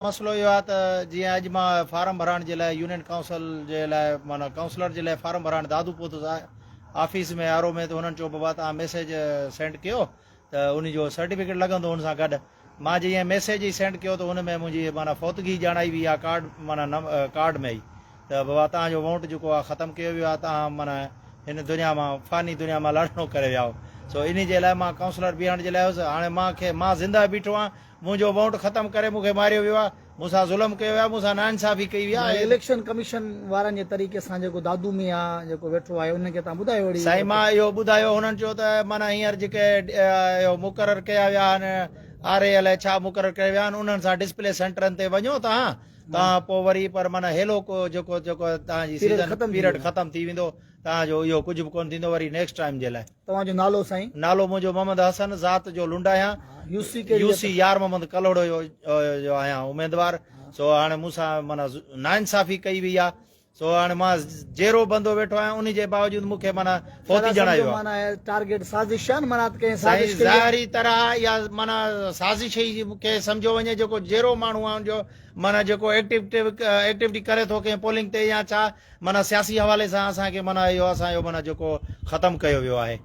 मसलो इहो आहे त जीअं अॼु मां फार्म भराइण जे लाइ यूनियन काउंसिल जे लाइ माना काउंसलर जे लाइ फार्म भराइण दादू पहुतुसि आहे ऑफिस में आर ओ में, त हुननि चयो बाबा तव्हां मैसेज सेंड कयो त उन जो सर्टिफिकेट लॻंदो हुन सां गॾु। मां जीअं मैसेज ई सेंड कयो त हुन में मुंहिंजी माना फौतगी ॼाणाई हुई आहे कार्ड माना कार्ड में ई, त बाबा तव्हांजो वोट जेको आहे ख़तमु कयो वियो आहे, तव्हां माना हिन दुनिया मां फ़ानी दुनिया मां लड़नो करे विया हो। सो इन जे लाइ मां काउंसलर बीहण जे लाइ हुउसि। हाणे मां ज़िंदा बीठो आहियां, मुंहिंजो वोट ख़तमु करे मूंखे मारियो वियो आहे, मूंसां ज़ुल्म कयो वियो आहे, मूंसां नाइंसाफ़ी कई वई आहे। इलेक्शन कमीशन वारनि जे तरीक़े सां जेको दादू में आहे जेको वेठो आहे उनखे तव्हां ॿुधायो वरी? साईं मां इहो ॿुधायो, हुननि चयो त माना हींअर जेके इहो मुक़ररु कया विया आहिनि आर ए एल छा मुक़ररु कया विया आहिनि, उन्हनि सां डिस्प्ले सेंटरनि ते वञो तव्हां पोइ वरी पर माना हेलो को जेको तव्हांजी सीज़न पीरियड ख़तमु थी वेंदो, तव्हांजो इहो कुझु बि कोन थींदो वरी नेक्स्ट टाइम जे लाइ। तव्हांजो नालो साईं? नालो मुंहिंजो मोहम्मद हसन, ज़ात जो लुंडा आहियां, यूसी यार मोहम्मद कलोड़ो जो आहियां उम्मीदवार। सो हाणे मूंसां माना नाइंसाफ़ी कई वई आहे, सो हाणे मां जहिड़ो बंदो वेठो आहियां उन जे बावजूद मूंखे माना फौती जणायो आहे। टारगेट साज़िश आहे माना साईं ज़ाहिरी तरह या माना साज़िश ई मूंखे सम्झो वञे, जेको जहिड़ो माण्हू आहे जो माना जेको एक्टिविटी करे थो कंहिं पोलिंग ते या छा माना सियासी हवाले सां असांखे माना इहो असांजो माना जेको ख़तमु कयो वियो आहे।